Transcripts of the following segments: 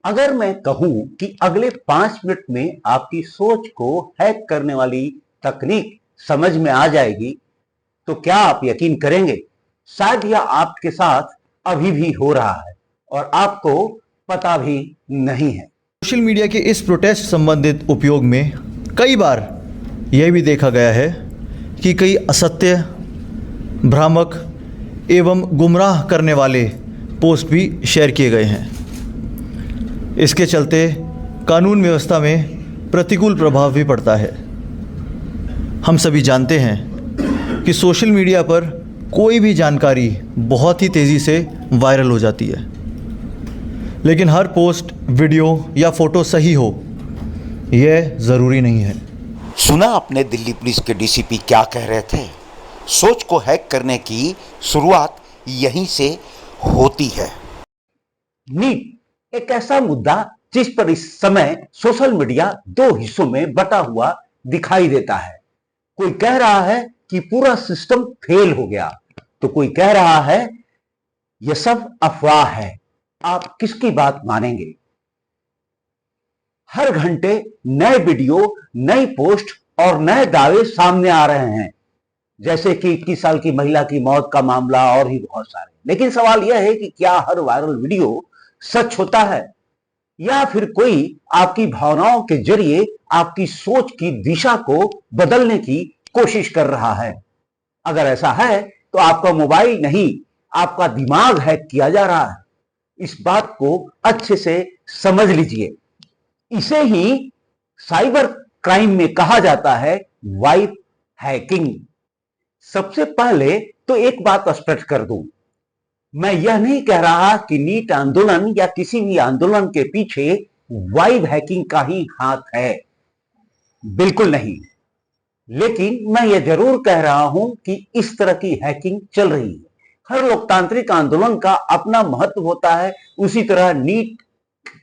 अगर मैं कहूं कि अगले 5 मिनट में आपकी सोच को हैक करने वाली तकनीक समझ में आ जाएगी, तो क्या आप यकीन करेंगे? शायद यह आपके साथ अभी भी हो रहा है और आपको पता भी नहीं है। सोशल मीडिया के इस प्रोटेस्ट संबंधित उपयोग में कई बार यह भी देखा गया है कि कई असत्य, भ्रामक एवं गुमराह करने वाले पोस्ट भी शेयर किए गए हैं। इसके चलते कानून व्यवस्था में प्रतिकूल प्रभाव भी पड़ता है। हम सभी जानते हैं कि सोशल मीडिया पर कोई भी जानकारी बहुत ही तेज़ी से वायरल हो जाती है, लेकिन हर पोस्ट, वीडियो या फोटो सही हो यह ज़रूरी नहीं है। सुना आपने दिल्ली पुलिस के डीसीपी क्या कह रहे थे? सोच को हैक करने की शुरुआत यहीं से होती है। नीट एक ऐसा मुद्दा जिस पर इस समय सोशल मीडिया दो हिस्सों में बटा हुआ दिखाई देता है। कोई कह रहा है कि पूरा सिस्टम फेल हो गया, तो कोई कह रहा है यह सब अफवाह है। आप किसकी बात मानेंगे? हर घंटे नए वीडियो, नई पोस्ट और नए दावे सामने आ रहे हैं, जैसे कि 21 साल की महिला की मौत का मामला और भी बहुत सारे। लेकिन सवाल यह है कि क्या हर वायरल वीडियो सच होता है, या फिर कोई आपकी भावनाओं के जरिए आपकी सोच की दिशा को बदलने की कोशिश कर रहा है? अगर ऐसा है तो आपका मोबाइल नहीं, आपका दिमाग हैक किया जा रहा है। इस बात को अच्छे से समझ लीजिए। इसे ही साइबर क्राइम में कहा जाता है वाइब हैकिंग। सबसे पहले तो एक बात स्पष्ट कर दूं, मैं यह नहीं कह रहा कि नीट आंदोलन या किसी भी आंदोलन के पीछे वाइब हैकिंग का ही हाथ है, बिल्कुल नहीं। लेकिन मैं यह जरूर कह रहा हूं कि इस तरह की हैकिंग चल रही है। हर लोकतांत्रिक आंदोलन का अपना महत्व होता है, उसी तरह नीट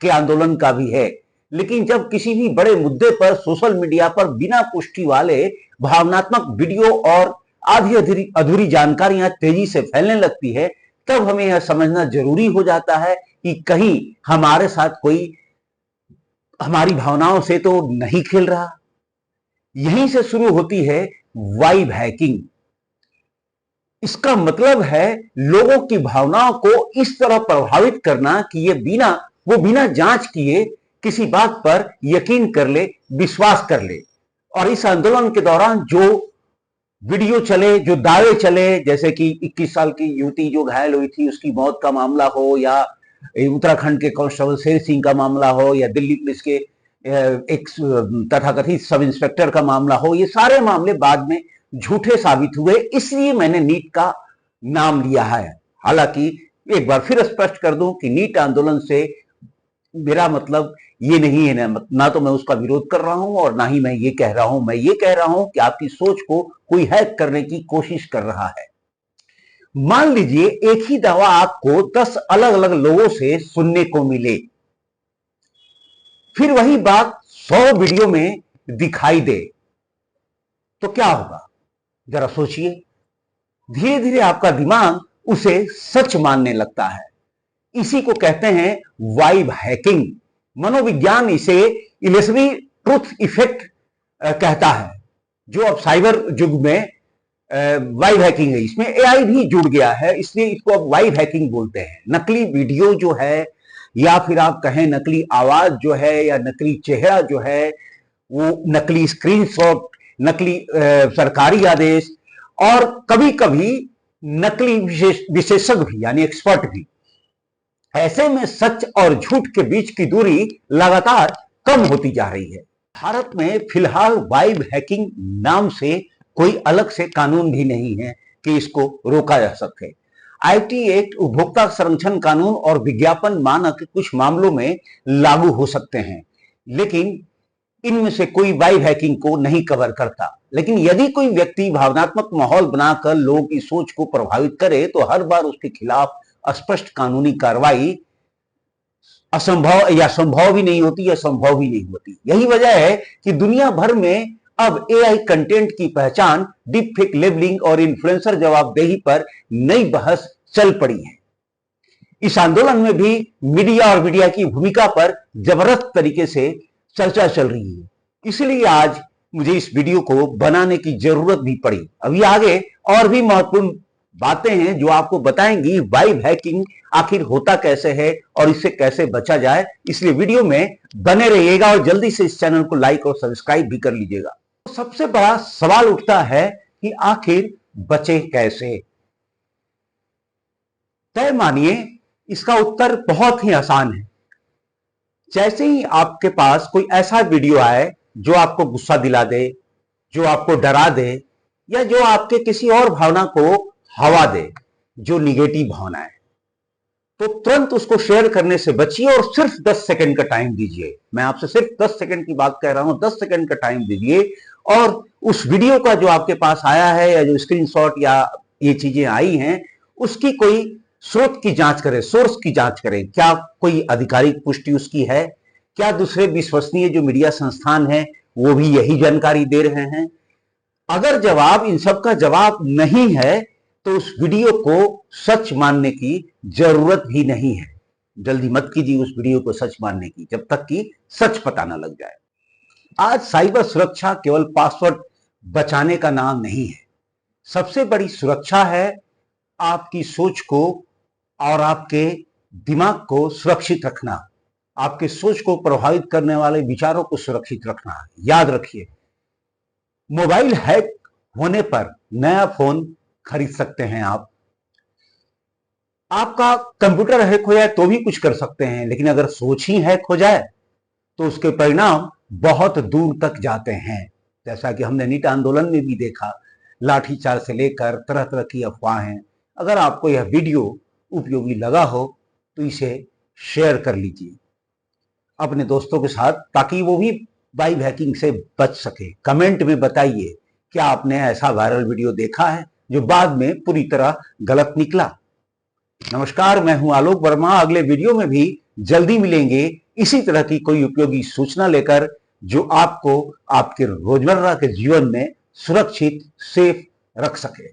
के आंदोलन का भी है। लेकिन जब किसी भी बड़े मुद्दे पर सोशल मीडिया पर बिना पुष्टि वाले भावनात्मक वीडियो और आधी अधूरी जानकारियां तेजी से फैलने लगती है, तब हमें यह समझना जरूरी हो जाता है कि कहीं हमारे साथ कोई हमारी भावनाओं से तो नहीं खेल रहा। यहीं से शुरू होती है वाइब हैकिंग। इसका मतलब है लोगों की भावनाओं को इस तरह प्रभावित करना कि वो बिना जांच किए किसी बात पर यकीन कर ले, विश्वास कर ले। और इस आंदोलन के दौरान जो वीडियो चले, जो दावे चले, जैसे कि 21 साल की युवती जो घायल हुई थी उसकी मौत का मामला हो, या उत्तराखंड के कांस्टेबल शेर सिंह का मामला हो, या दिल्ली पुलिस के एक तथाकथित सब इंस्पेक्टर का मामला हो, ये सारे मामले बाद में झूठे साबित हुए। इसलिए मैंने नीट का नाम लिया है। हालांकि एक बार फिर स्पष्ट कर दूं कि नीट आंदोलन से मेरा मतलब ये नहीं है, ना तो मैं उसका विरोध कर रहा हूं और ना ही मैं ये कह रहा हूं। मैं ये कह रहा हूं कि आपकी सोच को कोई हैक करने की कोशिश कर रहा है। मान लीजिए एक ही दावा आपको 10 अलग अलग लोगों से सुनने को मिले, फिर वही बात 100 वीडियो में दिखाई दे, तो क्या होगा? जरा सोचिए। धीरे धीरे आपका दिमाग उसे सच मानने लगता है। इसी को कहते हैं वाइब हैकिंग। मनोविज्ञान इसे इलेशनरी ट्रूथ इफेक्ट कहता है, जो अब साइबर युग में वाइब हैकिंग है। इसमें एआई भी जुड़ गया है, इसलिए इसको अब वाइब हैकिंग बोलते हैं। नकली वीडियो जो है, या फिर आप कहें नकली आवाज जो है, या नकली चेहरा जो है, वो नकली स्क्रीनशॉट, नकली सरकारी आदेश, और कभी कभी नकली विशेषज्ञ भी, यानी एक्सपर्ट भी। ऐसे में सच और झूठ के बीच की दूरी लगातार कम होती जा रही है। भारत में फिलहाल वाइब हैकिंग नाम से कोई अलग से कानून भी नहीं है कि इसको रोका जा सके। आईटी एक्ट, उपभोक्ता संरक्षण कानून और विज्ञापन मानक कुछ मामलों में लागू हो सकते हैं, लेकिन इनमें से कोई वाइब हैकिंग को नहीं कवर करता। लेकिन यदि कोई व्यक्ति भावनात्मक माहौल बनाकर लोगों की सोच को प्रभावित करे, तो हर बार उसके खिलाफ स्पष्ट कानूनी कार्रवाई असंभव या संभव भी नहीं होती, या संभव भी नहीं होती। यही वजह है कि दुनिया भर में अब एआई कंटेंट की पहचान, डीप फेक लेबलिंग और इन्फ्लुएंसर जवाबदेही पर नई बहस चल पड़ी है। इस आंदोलन में भी मीडिया और मीडिया की भूमिका पर जबरदस्त तरीके से चर्चा चल रही है। इसलिए आज मुझे इस वीडियो को बनाने की जरूरत भी पड़ी। अभी आगे और भी महत्वपूर्ण बातें हैं जो आपको बताएंगी वाइब हैकिंग आखिर होता कैसे है और इससे कैसे बचा जाए। इसलिए वीडियो में बने रहिएगा और जल्दी से इस चैनल को लाइक और सब्सक्राइब भी कर लीजिएगा। तो सबसे बड़ा सवाल उठता है कि आखिर बचे कैसे। तय मानिए इसका उत्तर बहुत ही आसान है। जैसे ही आपके पास कोई ऐसा वीडियो आए जो आपको गुस्सा दिला दे, जो आपको डरा दे या जो आपके किसी और भावना को हवा दे, जो निगेटिव भावना है, तो तुरंत उसको शेयर करने से बचिए और सिर्फ 10 सेकंड का टाइम दीजिए। मैं आपसे सिर्फ 10 सेकंड की बात कह रहा हूं, 10 सेकंड का टाइम दीजिए और उस वीडियो का जो आपके पास आया है या जो स्क्रीनशॉट या ये चीजें आई हैं उसकी कोई स्रोत की जांच करें, सोर्स की जांच करें। क्या कोई आधिकारिक पुष्टि उसकी है? क्या दूसरे विश्वसनीय जो मीडिया संस्थान है वो भी यही जानकारी दे रहे हैं? अगर जवाब इन सब का जवाब नहीं है तो उस वीडियो को सच मानने की जरूरत भी नहीं है। जल्दी मत कीजिए उस वीडियो को सच मानने की जब तक कि सच पता ना लग जाए। आज साइबर सुरक्षा केवल पासवर्ड बचाने का नाम नहीं है। सबसे बड़ी सुरक्षा है आपकी सोच को और आपके दिमाग को सुरक्षित रखना, आपके सोच को प्रभावित करने वाले विचारों को सुरक्षित रखना। याद रखिए, मोबाइल हैक होने पर नया फोन खरीद सकते हैं आप, आपका कंप्यूटर हैक हो जाए तो भी कुछ कर सकते हैं, लेकिन अगर सोच ही हैक हो जाए तो उसके परिणाम बहुत दूर तक जाते हैं। जैसा कि हमने नीट आंदोलन में भी देखा, लाठीचार्ज से लेकर तरह तरह की अफवाहें। अगर आपको यह वीडियो उपयोगी लगा हो तो इसे शेयर कर लीजिए अपने दोस्तों के साथ, ताकि वो भी वाइब हैकिंग से बच सके। कमेंट में बताइए क्या आपने ऐसा वायरल वीडियो देखा है जो बाद में पूरी तरह गलत निकला। नमस्कार, मैं हूं आलोक वर्मा। अगले वीडियो में भी जल्दी मिलेंगे इसी तरह की कोई उपयोगी सूचना लेकर जो आपको आपके रोजमर्रा के जीवन में सुरक्षित, सेफ रख सके।